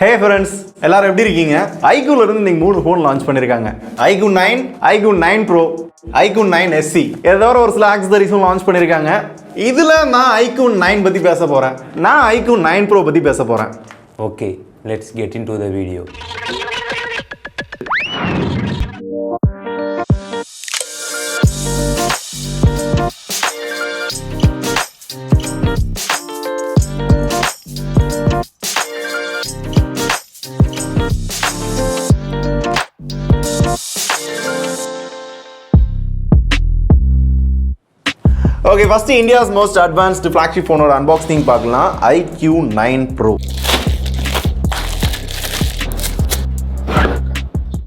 Hey friends, எல்லாரும் எப்படி இருக்கீங்க? iQOO இருந்து நீங்க 3 ஃபோன் லான்ச் பண்ணிருக்காங்க. iQOO 9, iQOO 9 Pro, iQOO 9 SE. ஏதோ ஒரு சில ஆக்சஸரீஸும் லான்ச் பண்ணிருக்காங்க. இதுல நான் iQOO 9 பத்தி பேச போறேன். நான் iQOO 9 Pro பத்தி பேச போறேன். Okay, let's get into the video. Okay, first India's most advanced flagship phone or unboxing பார்க்கலாம். iQOO 9 Pro.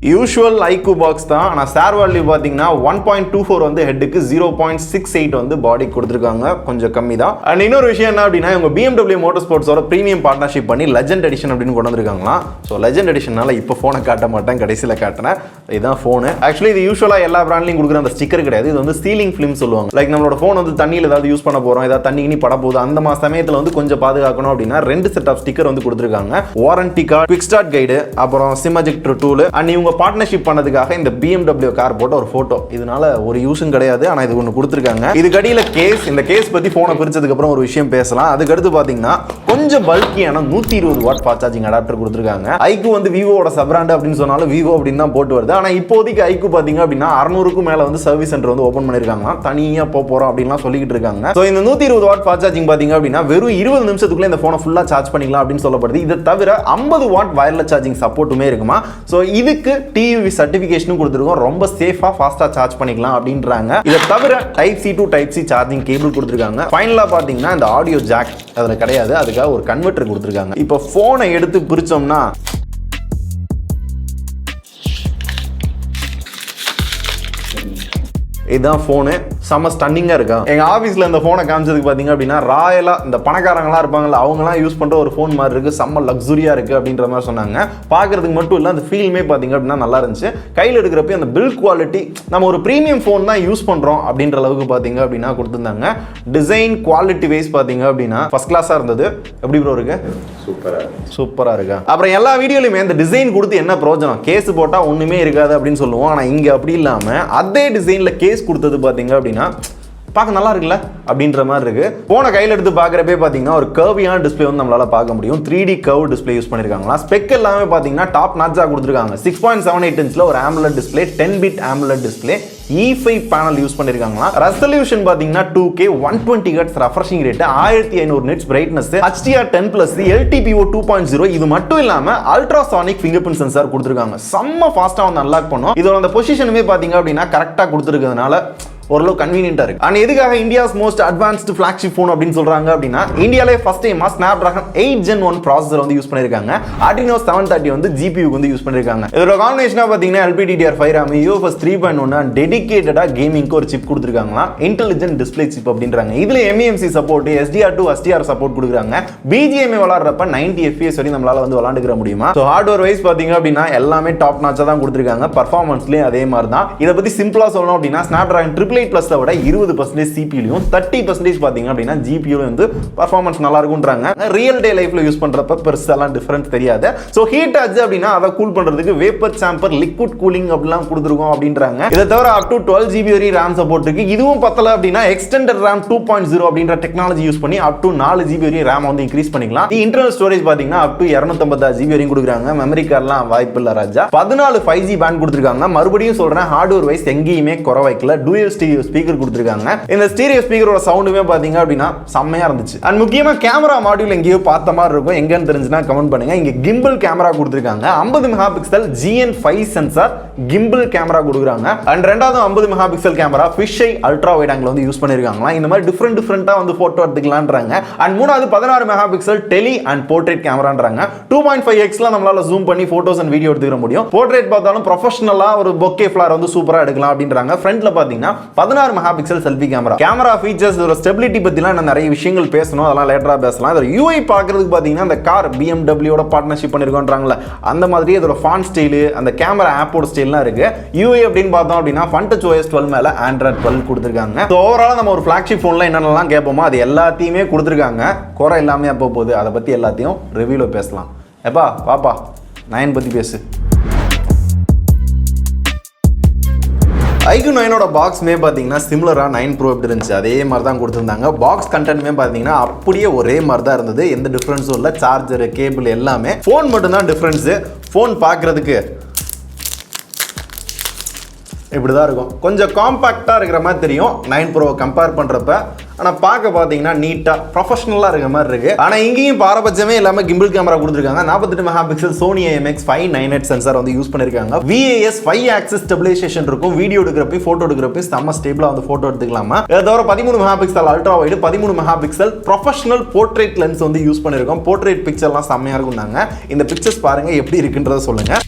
Usual iQOO box தான். ஆனால் ஸ்டார் வேல்யூ பார்த்தீங்கன்னா 1.24 வந்து ஹெட்டுக்கு 0.68 வந்து பாடி கொடுத்துருக்காங்க, கொஞ்சம் கம்மி தான். அண்ட் இன்னொரு விஷயம் என்ன அப்படின்னா, இவங்க BMW மோட்டர் ஸ்போர்ட்ஸோட ப்ரீமியம் பார்ட்னர்ஷிப் பண்ணி லெஜெண்ட் எடிஷன் அப்படின்னு கொண்டு வந்திருக்காங்களாம். ஸோ லெஜெண்ட் எடிஷனால இப்போ ஃபோனை காட்ட மாட்டேன், கடைசியில் காட்டினேன். இதுதான் ஃபோனு. ஆக்சுவலி இது யூஷுவலாக எல்லா பிராண்ட்லையும் கொடுக்குற அந்த ஸ்டிக்கர் கிடையாது. இது வந்து சீலிங் ஃபிலிம் சொல்லுவாங்க. லைக் நம்மளோட ஃபோன் வந்து தண்ணியில் ஏதாவது யூஸ் பண்ண போகிறோம், ஏதாவது தண்ணி பட போகுது, அந்த மாதிரி சமயத்தில் வந்து கொஞ்சம் பாதுகாக்கணும் அப்படின்னா 2 செட் ஆஃப் ஸ்டிக்கர் வந்து கொடுத்துருக்காங்க. Warranty card, quick start guide, அப்புறம் சிம் எஜெக்டர் டூல். அண்ட் இவங்க பார்ட்னர்ஷிப் பண்ணதுக்காக இந்த BMW கார் போட்ட ஒரு போட்டோ. இதனால ஒரு யூஸும் கிடையாது, ஆனா இது ஒன்று கொடுத்துருக்காங்க. இதுக்கு அடியில் கேஸ். இந்த கேஸ் பத்தி போனை பிரிச்சதுக்கு அப்புறம் ஒரு விஷயம் பேசலாம். அதுக்கு அடுத்து பாத்தீங்கன்னா கொஞ்சம் பல்கியான 120 வாட் ஃபாஸ்ட் சார்ஜிங் அடாப்டர் கொடுத்துருக்காங்க. iQOO வந்து விவோட சப்ராண்ட் அப்படின்னு சொன்னாலும் விவோ அப்படின்னு தான் போட்டு வருது. ஆனா இப்போதைக்கு iQOO பாத்தீங்க அப்படின்னா 600க்கும் மேல வந்து சர்வீஸ் சென்டர் வந்து ஓபன் பண்ணிருக்காங்க. தனியா போறோம் அப்படின்லாம் சொல்லிட்டு இருக்காங்க. ஸோ இந்த 120 வாட் ஃபாஸ்ட் சார்ஜிங் பாத்தீங்க அப்படின்னா வெறும் 20 நிமிஷத்துக்குள்ள இந்த போனை ஃபுல்லா சார்ஜ் பண்ணிக்கலாம் அப்படின்னு சொல்லப்படுது. இதை தவிர 50 வாட் வயர்லெஸ் சார்ஜிங் சப்போர்ட்டுமே இருக்குமா. ஸோ இதுக்கு டிவி சர்டிஃபிகேஷனும் கொடுத்துருக்கோம். ரொம்ப சேஃபா ஃபாஸ்டா சார்ஜ் பண்ணிக்கலாம் அப்படின்றாங்க. இதை தவிர type C to type C charging cable கொடுத்துருக்காங்க. ஃபைனலா பாத்தீங்கன்னா இந்த ஆடியோ ஜாக் அதுல கிடையாது, அதுக்காக ஒரு கன்வெர்ட்டர் கொடுத்துருக்காங்க. இப்போ போனை எடுத்து பிரிச்சோம்னா இதுதான் ஃபோனு. செம்ம ஸ்டன்னிங்காக இருக்கா. எங்கள் ஆஃபீஸில் இந்த ஃபோனை காமிச்சதுக்கு பார்த்தீங்க அப்படின்னா ராயலாக இந்த பணக்காரங்களாம் இருப்பாங்கல்ல, அவங்களாம் யூஸ் பண்ணுற ஒரு ஃபோன் மாதிரி இருக்குது, செம்ம லக்ஸுரியாக இருக்குது அப்படின்ற மாதிரி சொன்னாங்க. பார்க்குறதுக்கு மட்டும் இல்லை, அந்த ஃபீல்மே பார்த்தீங்க அப்படின்னா நல்லா இருந்துச்சு. கையில் எடுக்கிறப்ப அந்த பில்ட் குவாலிட்டி நம்ம ஒரு ப்ரீமியம் ஃபோன் தான் யூஸ் பண்ணுறோம் அப்படின்ற அளவுக்கு பார்த்தீங்க அப்படின்னா கொடுத்துருந்தாங்க. டிசைன் குவாலிட்டி வைஸ் பார்த்தீங்க அப்படின்னா ஃபர்ஸ்ட் கிளாஸாக இருந்தது. எப்படி ப்ரோ இருக்கு? சூப்பராக இருக்கா. அப்புறம் எல்லா வீடியோலையுமே இந்த டிசைன் கொடுத்து என்ன பிரயோஜனம், கேஸ் போட்டால் ஒன்றுமே இருக்காது அப்படின்னு சொல்லுவோம். ஆனால் இங்கே அப்படி இல்லாமல் அதே டிசைனில் கேஸ் கொடுத்தது பார்த்தீங்க அப்படின்னா பார்க்க நல்லா இருக்குல்ல அப்படின்ற மாதிரி இருக்கு. போன கையில் எடுத்து பார்க்குறப்பே பார்த்தீங்கன்னா ஒரு கர்வியான டிஸ்பிளே வந்து நம்மளால பார்க்க முடியும். 3D கர்வ் டிஸ்பிளே யூஸ் பண்ணியிருக்காங்களா. ஸ்பெக் எல்லாமே பார்த்தீங்கன்னா டாப் நாட்சாக கொடுத்துருக்காங்க. 6.78 இன்ச்சில் ஒரு AMOLED display, 10 bit AMOLED display, E5 panel use பண்ணிருக்காங்களா. ரெசல்யூஷன் பாத்தீங்கன்னா 2K 120 Hz refreshing rate, 1500 nits brightness, HDR10+, LTPO 2.0. இது மட்டும் இல்லாம அல்ட்ராசானிக் ஃபிங்கர் பிரிண்ட் சென்சார் கொடுத்துருக்காங்க. செம்ம ஃபாஸ்டா வந்து அன்லாக் பண்ணும். இதோட அந்த பொசிஷனுமே பாத்தீங்க அப்படின்னா கரெக்டா கொடுத்துருக்கிறதுனால ஓரளவு கன்வீனியன்ட்டா இருக்கு. அண்ட் எதுக்காக India's most advanced flagship phone அப்படின்னு சொல்றாங்க அப்படின்னா, இந்தியாவிலே ஃபர்ஸ்ட் டைமா Snapdragon 8 Gen 1 ப்ராசஸர் வந்து யூஸ் பண்ணிருக்காங்க. Adreno 730 வந்து GPU வந்து யூஸ் பண்ணிருக்காங்க. இதோட காம்பினேஷனா பாத்தீங்கன்னா LPDDR5 RAM, UFS 3.1 அண்ட் டெடிகேட்டடா கேமிங்க்கு ஒரு சிப் கொடுத்துருக்காங்களா. இன்டெலிஜென்ட் டிஸ்பிளே சிப் அப்படின்றாங்க. இதுல MEMC support, SDR2 SDR support கொடுக்குறாங்க. BGMI விளையாடுறப்ப 90 FPS வரை நம்மளால வந்து விளையாண்டுக்கிற முடியுமா. ஸோ ஹார்ட்வேர் வைஸ் பாத்தீங்க அப்படின்னா எல்லாமே டாப் நாச்சா தான் கொடுத்துருக்காங்க. பர்ஃபார்மன்ஸ்லயும் அதே மாதிரி தான். இதை பத்தி சிம்பிளா சொல்லணும் அப்படின்னா Snapdragon 888+ விட 20% CPU-லையும் 30% பாத்தீங்க அப்படின்னா GPU-ல வந்து பர்ஃபார்மன்ஸ் நல்லா இருக்கும்ன்றாங்க. ரியல் டே லைஃப்ல யூஸ் பண்றப்ப பெருசாலாம் டிஃபரன்ஸ் தெரியாது. ஸோ ஹீட் ஆச்சு அப்படின்னா அதை கூல் பண்றதுக்கு வேப்பர் சாம்பர், லிக்விட் கூலிங் அப்படிலாம் கொடுத்துருக்கோம் அப்படின்றாங்க. இதை தவிர அப் டு 12 GB வரை RAM சப்போர்ட் இருக்கு. இதுவும் பத்தல அப்படின்னா எக்ஸ்டெண்டட் RAM 2.0 அப்படின்ற டெக்னாலஜி யூஸ் பண்ணி அப் டு 4 GB வரை RAM வந்து இன்க்ரீஸ் பண்ணிக்கலாம். இன்டர்னல் ஸ்டோரேஜ் பாத்தீங்கன்னா அப் டு 256 GB வரையும் கொடுக்குறாங்க. மெமரி கார்டெல்லாம் வாய்ப்பு இல்ல ராஜா. 14 5G பேண்ட் கொடுத்துருக்காங்க. மறுபடியும் சொல்றேன், ஹார்ட்வேர் வைஸ் எங்கேயுமே குறை வைக்கல. டூயல் ஸ்டீரியோ ஸ்பீக்கர் கொடுத்திருக்காங்க. இந்த ஸ்டீரியோ ஸ்பீக்கரோட சவுண்டுமே பாத்தீங்க அப்படின்னா செம்மையா இருந்துச்சு. அண்ட் முக்கியமா கேமரா மாடியூல் எங்கேயோ பார்த்த மாதிரி இருக்கும். எங்கன்னு தெரிஞ்சுனா கமெண்ட் பண்ணுங்க. இங்க கிம்பிள் கேமரா கொடுத்திருக்காங்க. 50 megapixel GN5 sensor gimbal camera கொடுக்குறாங்க. அண்ட் ரெண்டாவது 50 megapixel camera fish eye ultra wide angle வந்து யூஸ் பண்ணிருக்காங்களா. இந்த மாதிரி டிஃபரெண்டா வந்து போட்டோ எடுத்துக்கலாம்ன்றாங்க. அண்ட் மூணாவது 16 மெகாபிக்சல் டெலி அண்ட் போர்ட்ரேட் கேமரான்றாங்க. 2.5x நம்மளால ஜூம் பண்ணி போட்டோஸ் அண்ட் வீடியோ எடுத்துக்க முடியும். போர்ட்ரேட் பார்த்தாலும் ப்ரொஃபஷனலா ஒரு பொக்கே ஃபிளார் வந்து சூப்பரா எடுக்கலாம் அப்படின்றாங்க. ஃப்ரண்ட்ல பாத்தீங்கன்னா 16 மெகாபிக்சல் செல்ஃபி கேமரா ஃபீச்சர்ஸ், இதோட ஸ்டெபிலிட்டி பத்திலாம் நான் நிறைய விஷயங்கள் பேசணும், அதெல்லாம் லேட்டரா பேசலாம். இதோட UI பார்க்கிறதுக்கு பாத்தீங்கன்னா அந்த கார் BMW-ோட பார்ட்னர்ஷிப் பண்ணிருக்கோன்றாங்கல, அந்த மாதிரி இதோட ஃபாண்ட் ஸ்டைல், அந்த கேமரா ஆப்போட ஸ்டைல்லாம் இருக்கு. UI அப்படின்னு பார்த்தோம் அப்படின்னா Fun Touch OS 12 மேல Android 12 கொடுத்திருக்காங்க. ஸோ ஓவரால் நம்ம ஒரு ஃபிளாக்ஷிப் ஃபோன்ல என்னென்னலாம் கேட்போமோ அது எல்லாத்தையுமே கொடுத்திருக்காங்க. குறை இல்லாம அப்போ போகுது, அதை பத்தி எல்லாத்தையும் ரிவ்யூல பேசலாம். எப்பா பாப்பா 9 பற்றி பேசு. iQOO 9ஓட பாக்ஸுமே பார்த்தீங்கன்னா சிமிலராக 9 Pro எப்படி இருந்துச்சு அதே மாதிரி தான் கொடுத்துருந்தாங்க. பாக்ஸ் கண்டென்ட்மே பார்த்தீங்கன்னா அப்படியே ஒரே மாதிரி தான் இருந்தது. எந்த டிஃப்ரென்ஸும் இல்லை. சார்ஜரு கேபிள் எல்லாமே. ஃபோன் மட்டும்தான் டிஃப்ரென்ஸு. ஃபோன் பார்க்குறதுக்கு இப்படி தான் இருக்கும். கொஞ்சம் காம்பேக்டாக இருக்கிற மாதிரி தெரியும் 9 Pro கம்பேர் பண்ணுறப்ப. ஆனால் பார்க்க பார்த்தீங்கன்னா நீட்டாக ப்ரொஃபஷனலாக இருக்கிற மாதிரி இருக்குது. ஆனால் இங்கேயும் பாரபட்சமே இல்லாமல் கிம்பிள் கேமரா கொடுத்துருக்காங்க. 48 mega pixel Sony IMX 598 sensor வந்து யூஸ் பண்ணியிருக்காங்க. VAS 5 ஆக்சிஸ் ஸ்டெபிலைசேஷன் இருக்கும். வீடியோ எடுக்கிறப்ப ஃபோட்டோ எடுக்கிறப்ப செம்ம ஸ்டேபிளாக வந்து ஃபோட்டோ எடுத்துக்கலாமா. இதை தவிர 13 mega pixel ultra wide 13 mega pixel professional portrait lens வந்து யூஸ் பண்ணியிருக்கோம். போர்ட்ரேட் பிக்சர்லாம் செம்மையாக இருக்கும்னாங்க. இந்த பிக்சர்ஸ் பாருங்கள் எப்படி இருக்குன்றதை சொல்லுங்கள்.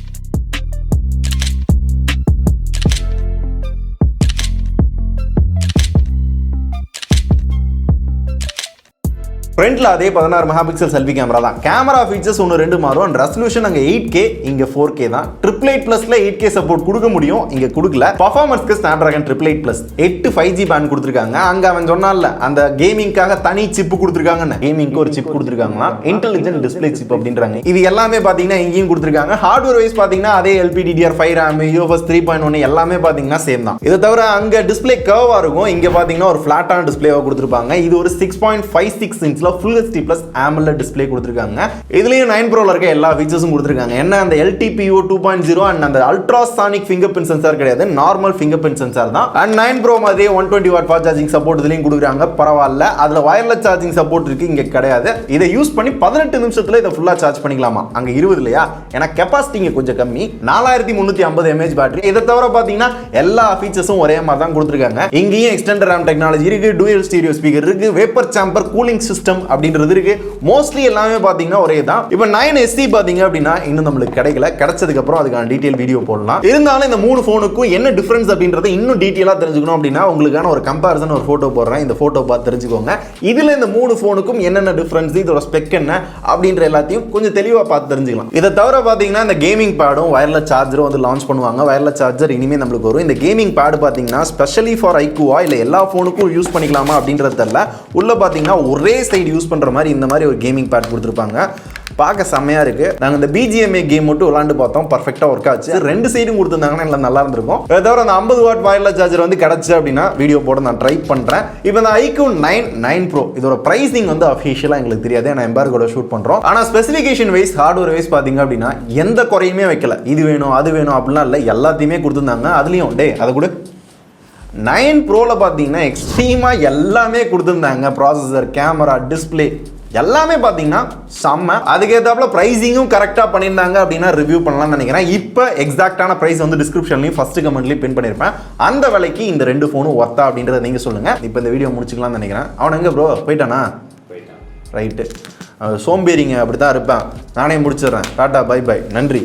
ஃப்ரண்ட்ல அதே 16 மெகா பிக்சல் செல்ஃபி கேமரா தான். கேமரா ஃபீச்சர்ஸ் ஒன்று ரெண்டு மாறும். அண்ட் ரெசல்யூஷன் அங்கே 8K, இங்கே 4K தான். 888+ல 8K சப்போர்ட் கொடுக்க முடியும், இங்கே கொடுக்கல. பர்ஃபார்மன்ஸ்க்கு ஸ்னாப்டிராகன் 888+, 8 5G பேண்ட் கொடுத்துருக்காங்க. அங்கே அவன் சொன்னால அந்த கேமிங்காக தனி சிப்பு கொடுத்துருக்காங்கன்னு. கேமிங்க்கு ஒரு சிப் கொடுத்துருக்காங்கன்னா இன்டெலிஜென்ட் டிஸ்பிளே சிப் அப்படின்றாங்க. இது எல்லாமே பார்த்தீங்கன்னா இங்கேயும் கொடுத்துருக்காங்க. ஹார்ட்வேர் வைஸ் பார்த்தீங்கன்னா அதே LPDDR5 RAM, UFS 3.1 எல்லாமே பார்த்தீங்கன்னா சேம் தான். இதை தவிர அங்கே டிஸ்பிளே கர்வாக இருக்கும். இங்கே பார்த்தீங்கன்னா ஒரு ஃபிளாட்டான டிஸ்பிளேவாக கொடுத்துருப்பாங்க. இது ஒரு 6.56 inch Full HD Plus AMOLED display கொடுத்திருக்காங்க. இதுலயும் 9 Proல இருக்க எல்லா ஃபீச்சர்ஸும் கொடுத்திருக்காங்க. என்ன அந்த LTPO 2.0 அண்ட் அந்த அல்ட்ராசானிக் ஃபிங்கர்பிரிண்ட் சென்சார் கிடையாது, நார்மல் ஃபிங்கர்பிரிண்ட் சென்சார் தான். அண்ட் 9 Pro மாதிரியே 120 வாட் ஃபாஸ்ட் சார்ஜிங் சப்போர்ட் இதுலயும் கொடுக்குறாங்க. பரவாயில்ல. அதுல வயர்லெஸ் சார்ஜிங் சப்போர்ட் இருக்கு, இங்க கிடையாது. இதை யூஸ் பண்ணி 18 நிமிஷத்துல இதை ஃபுல்லா சார்ஜ் பண்ணிக்கலாமா. அங்க 20 இல்லையா. ஏன்னா கெபாசிட்டி இங்க கொஞ்சம் கம்மி. 4350 mAh பேட்டரி. இதை தவிர பாத்தீங்கன்னா எல்லா ஃபீச்சர்ஸும் ஒரே மாதிரி தான் கொடுத்திருக்காங்க. இங்கேயும் எக்ஸ்டெண்டட் RAM டெக்னாலஜி இருக்கு, டூயல் ஸ்டீரியோ ஸ்பீக்கர் இருக்கு, வேப்பர் சேம்பர் கூலிங் சிஸ்டம் அப்படின்றது இருக்கு. மோஸ்ட்லி எல்லாமே பாத்தீங்கன்னா ஒரே தான். இப்போ 9SC பாத்தீங்க அப்படின்னா இன்னும் நம்மளுக்கு கிடைக்கல. கிடைச்சதுக்கு அப்புறம் அதுக்கான டீடைல் வீடியோ போடலாம். இருந்தாலும் இந்த மூணு ஃபோனுக்கும் என்ன டிஃபரன்ஸ் அப்படின்றத இன்னும் டீடைலா தெரிஞ்சுக்கணும் அப்படின்னா உங்களுக்கான ஒரு கம்பேரிசன் ஒரு போட்டோ போடுறேன். இந்த போட்டோ பார்த்து தெரிஞ்சுக்கோங்க. இதுல இந்த மூணு ஃபோனுக்கும் என்னென்ன டிஃபரன்ஸ், இதோட ஸ்பெக் என்ன அப்படின்ற எல்லாத்தையும் கொஞ்சம் தெளிவா பார்த்து தெரிஞ்சுக்கலாம். இதை தவிர பாத்தீங்கன்னா இந்த கேமிங் பேடும் வயர்லெஸ் சார்ஜரும் வந்து லான்ச் பண்ணுவாங்க. வயர்லெஸ் சார்ஜர் இனிமே நம்மளுக்கு வரும். இந்த கேமிங் பேட் பாத்தீங்கன்னா ஸ்பெஷலி ஃபார் iQOO இல்ல எல்லா ஃபோனுக்கும் யூஸ் பண்ணிக்கலாமா அப்படின்றது தெரியல. உள்ள பாத்தீங்கன்னா ஒரே சைடு யூஸ் பண்ற மாதிரி இந்த மாதிரி ஒரு கேமிங் பேட் கொடுத்துருப்பாங்க. பார்க்க செம்மையா இருக்கு. நாங்கள் இந்த BGMA கேம் மட்டும் விளாண்டு பார்த்தோம், பர்ஃபெக்டாக ஒர்க் ஆச்சு. ரெண்டு சைடும் கொடுத்துருந்தாங்கன்னா நல்லா இருந்திருக்கும். அதை தவிர அந்த 50 வாட் வயர்லெஸ் சார்ஜர் வந்து கிடச்சி அப்படின்னா வீடியோ போட நான் ட்ரை பண்ணுறேன். இப்போ இந்த iQOO 9 Pro இதோட ப்ரைஸிங் வந்து அஃபிஷியலாக எங்களுக்கு தெரியாது. நான் எம்பார்கோட ஷூட் பண்ணுறோம். ஆனால் ஸ்பெசிஃபிகேஷன் வைஸ் ஹார்ட்வேர் வைஸ் பார்த்தீங்க அப்படின்னா எந்த குறையுமே வைக்கல. இது வேணும் அது வேணும் அப்படிலாம் இல்லை, எல்லாத்தையுமே கொடுத்துருந்தாங்க. அதுலேயும் அதை கூட 9 Proல பார்த்தீங்கன்னா எக்ஸ்ட்ரீமாக எல்லாமே கொடுத்துருந்தாங்க. ப்ராசஸர், கேமரா, டிஸ்பிளே எல்லாமே பார்த்தீங்கன்னா செம்ம. அதுக்கேற்றாப்புல ப்ரைஸிங்கும் கரெக்டாக பண்ணியிருந்தாங்க அப்படின்னா ரிவ்யூ பண்ணலாம்னு நினைக்கிறேன். இப்போ எக்ஸாக்டான ப்ரைஸ் வந்து டிஸ்கிரிப்ஷன்லையும் ஃபர்ஸ்ட் கமெண்ட்லையும் பின் பண்ணியிருப்பேன். அந்த விலைக்கு இந்த ரெண்டு ஃபோனும் ஒர்த்தா அப்படின்றத நீங்கள் சொல்லுங்கள். இப்போ இந்த வீடியோ முடிச்சுக்கலாம்னு நினைக்கிறேன். அவன் எங்கே ப்ரோ போயிட்டானா? ரைட்டு. சோம்பேறிங்க அப்படி தான் இருப்பேன். நானே முடிச்சிடுறேன். டாட்டா, பை பை, நன்றி.